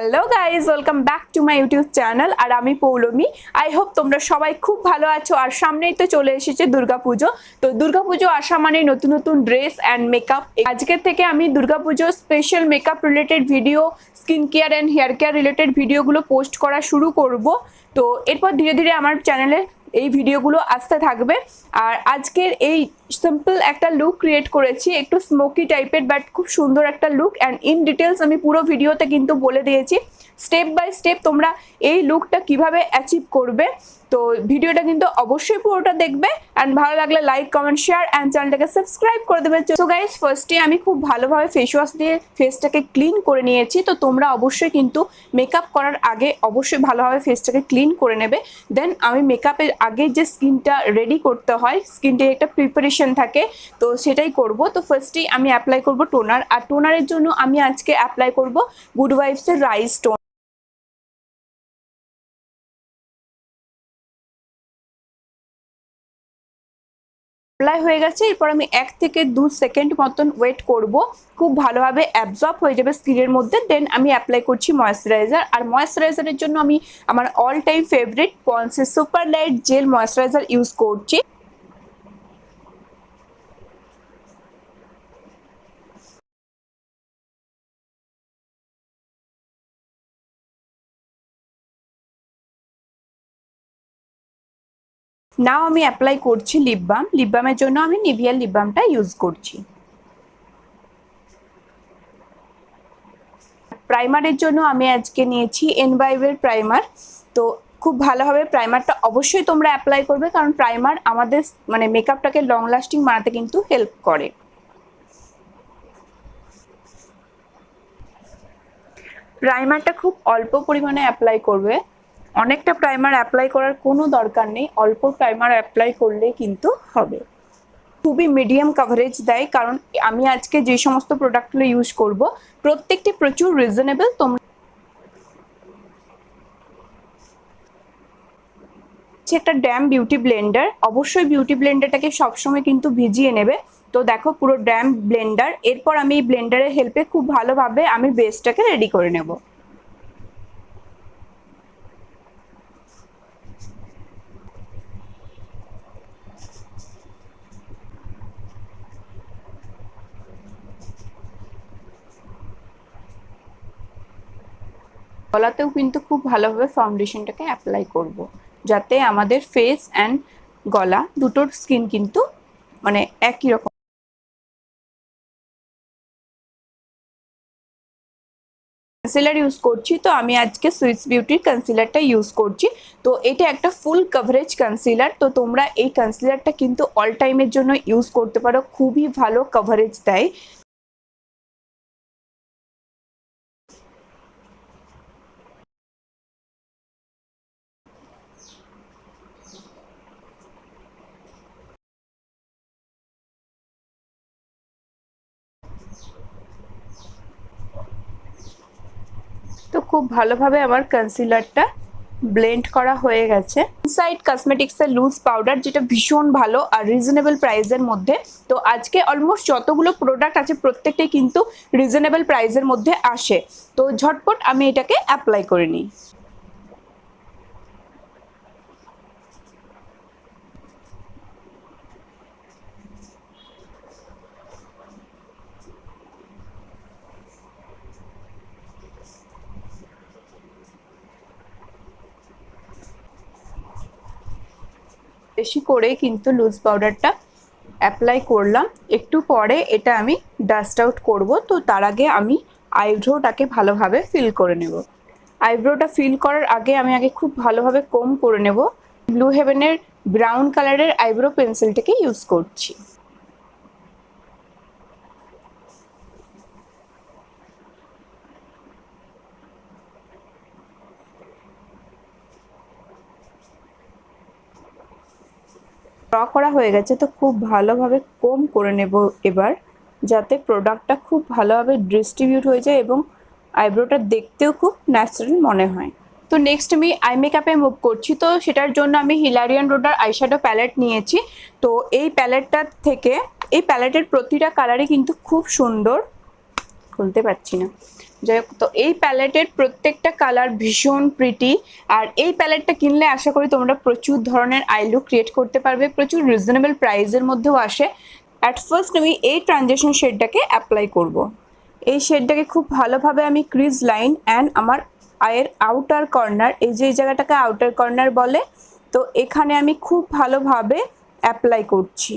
Hello guys, welcome back to my YouTube channel. আর আমি Poulami. I hope তোমরা সবাই খুব ভালো আছো। আর সামনেই তো চলে এসেছে দুর্গাপুজো। তো দুর্গাপুজো আসা মানে নতুন নতুন ড্রেস অ্যান্ড মেকআপ। আজকের থেকে আমি Durga Puja special makeup related video, skin care and hair care related ভিডিওগুলো পোস্ট করা শুরু করব। তো এরপর ধীরে ধীরে আমার চ্যানেলে এই ভিডিওগুলো আসতে থাকবে। আর আজকের এই সিম্পল একটা লুক ক্রিয়েট করেছি, একটু স্মোকি টাইপের, বাট খুব সুন্দর একটা লুক। অ্যান্ড ইন ডিটেলস আমি পুরো ভিডিওতে কিন্তু বলে দিয়েছি স্টেপ বাই স্টেপ তোমরা এই লুকটা কিভাবে অ্যাচিভ করবে। তো ভিডিওটা কিন্তু অবশ্যই পুরোটা দেখবে। অ্যান্ড ভালো লাগলে লাইক, কমেন্ট, শেয়ার অ্যান্ড চ্যানেলটাকে সাবস্ক্রাইব করে দেবে। সো গাইজ, ফার্স্টে আমি খুব ভালোভাবে ফেস ওয়াশ দিয়ে ফেসটাকে ক্লিন করে নিয়েছি। তো তোমরা অবশ্যই কিন্তু মেকআপ করার আগে অবশ্যই ভালোভাবে ফেসটাকে ক্লিন করে নেবে। দেন আমি মেকআপের আগে যে স্কিনটা রেডি করতে হয়, স্কিনটার একটা প্রিপারেশন থাকে, তো সেটাই করব। তো ফার্স্টেই আমি অ্যাপ্লাই করব টোনার। আর টোনারের জন্য আমি আজকে অ্যাপ্লাই করব গুড ভাইবসের রাইস টোন। অ্যাপ্লাই হয়ে গেছে। এরপর আমি 1 থেকে 2 সেকেন্ড মতন ওয়েট করব, খুব ভালোভাবে অ্যাবজর্ব হয়ে যাবে স্কিনের মধ্যে। দেন আমি অ্যাপ্লাই করছি ময়েশ্চারাইজার। আর ময়েশ্চারাইজারের জন্য আমি আমার অল টাইম ফেভারিট পন্সের super light gel moisturiser use করছি। নাও আমি অ্যাপ্লাই করছি লিপ বাম। লিপ বামের জন্য আমি নিভিয়ার লিপ বামটা ইউজ করছি। প্রাইমারের জন্য আমি আজকে নিয়েছি এনভাইভের প্রাইমার। তো খুব ভালোভাবে প্রাইমারটা অবশ্যই তোমরা অ্যাপ্লাই করবে, কারণ প্রাইমার আমাদের মানে মেকআপটাকে লং লাস্টিং বানাতে কিন্তু হেল্প করে। প্রাইমারটা খুব অল্প পরিমাণে অ্যাপ্লাই করবে, অনেকটা প্রাইমার অ্যাপ্লাই করার কোনো দরকার নেই, অল্প প্রাইমার অ্যাপ্লাই করলে কিন্তু হবে। খুবই মিডিয়াম কভারেজ দেয়, কারণ আমি আজকে যে সমস্ত প্রোডাক্টগুলো ইউজ করব প্রত্যেকটি প্রচুর রিজনেবল। তোমরা একটা ড্যাম বিউটি ব্লেন্ডার, অবশ্যই বিউটি ব্লেন্ডারটাকে সবসময় কিন্তু ভিজিয়ে নেবে। তো দেখো পুরো ড্যাম ব্লেন্ডার। এরপর আমি এই ব্লেন্ডারের হেল্পে খুব ভালোভাবে আমি বেসটাকে রেডি করে নেব। গলাতেও কিন্তু খুব ভালোভাবে ফাউন্ডেশনটাকে অ্যাপ্লাই করব, যাতে আমাদের ফেস অ্যান্ড গলা দুটোর স্কিন কিন্তু মানে একই রকম। কনসিলার ইউজ করছি, তো আমি আজকে সুইস বিউটির কনসিলারটা ইউজ করছি। তো এটা একটা ফুল কভারেজ কনসিলার। তো তোমরা এই কনসিলারটা কিন্তু অল টাইমের জন্য ইউজ করতে পারো, খুবই ভালো কভারেজ দেয়। তো খুব ভালোভাবে আমার কনসিলারটা ব্লেন্ড করা হয়ে গেছে। ইনসাইড কসমেটিক্সের লুজ পাউডার, যেটা ভীষণ ভালো আর রিজনেবল প্রাইসের মধ্যে। তো আজকে অলমোস্ট যতগুলো প্রোডাক্ট আছে প্রত্যেকটাই কিন্তু রিজনেবল প্রাইসের মধ্যে আসে। তো ঝটপট আমি এটাকে অ্যাপ্লাই করে নিই। বেশি করে কিন্তু লুজ পাউডারটা অ্যাপ্লাই করলাম। একটু পরে এটা আমি ডাস্ট আউট করব। তো তার আগে আমি আইব্রোটাকে ভালোভাবে ফিল করে নেব। আইব্রোটা ফিল করার আগে আমি খুব ভালোভাবে কোম করে নেব। ব্লু হেভেনের ব্রাউন কালারের আইব্রো পেন্সিলটাকে ইউজ করছি। ড্র করা হয়ে গেছে, তো খুব ভালোভাবে কোম করে নেব এবার, যাতে প্রোডাক্টটা খুব ভালোভাবে ডিস্ট্রিবিউট হয়ে যায় এবং আইব্রোটা দেখতেও খুব ন্যাচারাল মনে হয়। তো নেক্সট আমি আই মেকআপে মুভ করছি। তো সেটার জন্য আমি হিলারিয়ান রোডার আইশ্যাডো প্যালেট নিয়েছি। তো এই প্যালেটটা থেকে, এই প্যালেটের প্রতিটা কালারই কিন্তু খুব সুন্দর। খুলতে পারছি না। যাই হোক, তো এই প্যালেটের প্রত্যেকটা কালার ভীষণ প্রিটি, আর এই প্যালেটটা কিনলে আশা করি তোমরা প্রচুর ধরনের আই লুক ক্রিয়েট করতে পারবে, প্রচুর রিজনেবল প্রাইসের মধ্যেও আসে। অ্যাট ফার্স্ট আমি এই ট্রানজেকশন শেডটাকে অ্যাপ্লাই করব। এই শেডটাকে খুব ভালোভাবে আমি ক্রিজ লাইন অ্যান্ড আমার আইয়ের আউটার কর্নার, এই যে এই জায়গাটাকে আউটার কর্নার বলে, তো এখানে আমি খুব ভালোভাবে অ্যাপ্লাই করছি।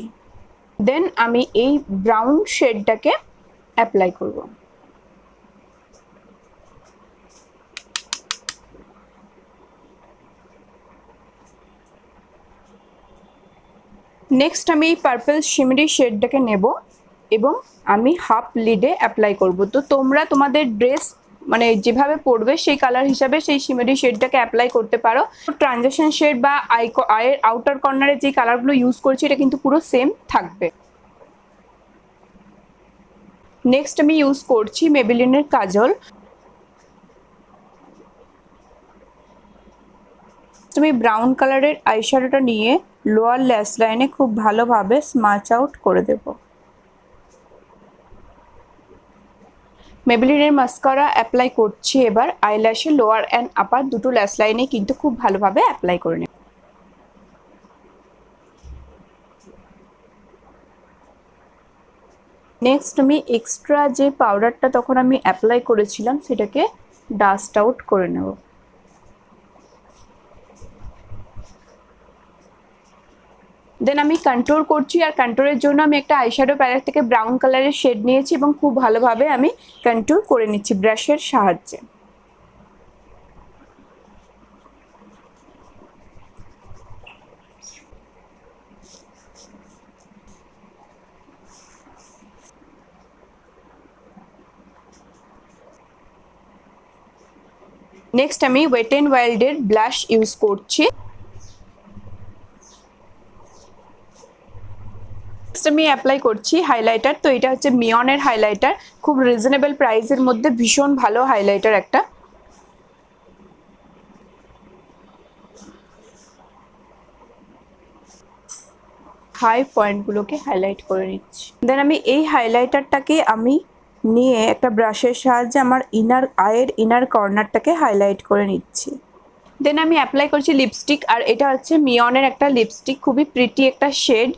দেন আমি এই ব্রাউন শেডটাকে অ্যাপ্লাই করব। নেক্সট আমি এই পার্পল শিমরি শেডটাকে নেব এবং আমি হাফ লিডে অ্যাপ্লাই করব। তো তোমরা তোমাদের ড্রেস মানে যেভাবে পরবে সেই কালার হিসাবে সেই শিমরি শেডটাকে অ্যাপ্লাই করতে পারো। ট্রানজেকশন শেড বা আইয়ের আউটার কর্নারে যে কালারগুলো ইউজ করছি এটা কিন্তু পুরো সেম থাকবে। নেক্সট আমি ইউজ করছি মেবেলিনের কাজল। আমি ব্রাউন কালারের আইশ্যাডোটা নিয়ে লোয়ার ল্যাশ লাইনে খুব ভালোভাবে স্মাচ আউট করে দেব। মেবেলিনের মাস্কারা অ্যাপ্লাই করছি এবার আইল্যাশে লোয়ার অ্যান্ড আপার দুটো ল্যাশ লাইনে কিন্তু খুব ভালোভাবে অ্যাপ্লাই করে নেব। নেক্সট আমি এক্সট্রা যে পাউডারটা তখন আমি অ্যাপ্লাই করেছিলাম সেটাকে ডাস্ট আউট করে নেব। দেন আমি কন্ট্রোল করছি, আর কন্ট্রোলের জন্য আমি একটা আইশ্যাডো প্যালেট থেকে ব্রাউন কালারের শেড নিয়েছি এবং খুব ভালোভাবে আমি কন্ট্রোল করে নিচ্ছি ব্রাশের সাহায্যে। নেক্সট আমি ওয়েট এন্ড ওয়াইল্ডের ব্লাশ ইউজ করছি। আমি অ্যাপ্লাই করছি হাইলাইটার। তো এটা হচ্ছে মিয়নের হাইলাইটার, খুব রিজনেবল প্রাইসের মধ্যে ভীষণ ভালো হাইলাইটার একটা। হাই পয়েন্টগুলোকে হাইলাইট করে নিচ্ছি। দেন আমি এই হাইলাইটারটাকে আমি নিয়ে একটা ব্রাশের সাহায্যে আমার আইয়ের ইনার কর্নারটাকে হাইলাইট করে নিচ্ছি। দেন আমি অ্যাপ্লাই করছি লিপস্টিক, আর এটা হচ্ছে মিয়নের একটা লিপস্টিক, খুবই প্রিটি একটা শেড।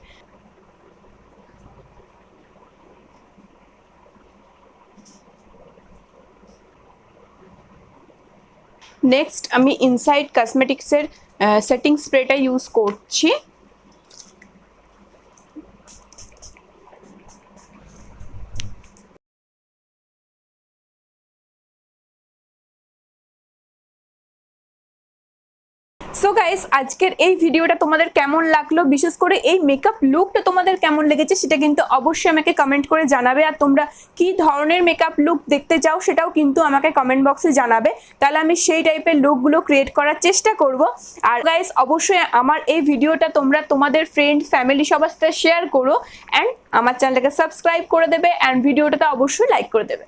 নেক্সট আমি ইনসাইড কসমেটিক্সের সেটিং স্প্রেটা ইউজ করছি। সো গাইস, আজকের এই ভিডিওটা তোমাদের কেমন লাগলো, বিশেষ করে এই মেকআপ লুকটা তোমাদের কেমন লেগেছে সেটা কিন্তু অবশ্যই আমাকে কমেন্ট করে জানাবে। আর তোমরা কি ধরনের মেকআপ লুক দেখতে চাও সেটাও কিন্তু আমাকে কমেন্ট বক্সে জানাবে, তাহলে আমি সেই টাইপের লুকগুলো ক্রিয়েট করার চেষ্টা করব। আর গাইস, অবশ্যই আমার এই ভিডিওটা তোমরা তোমাদের ফ্রেন্ড ফ্যামিলি সবার সাথে শেয়ার করো, অ্যান্ড আমার চ্যানেলটাকে সাবস্ক্রাইব করে দেবে, অ্যান্ড ভিডিওটাতে অবশ্যই লাইক করে দেবে।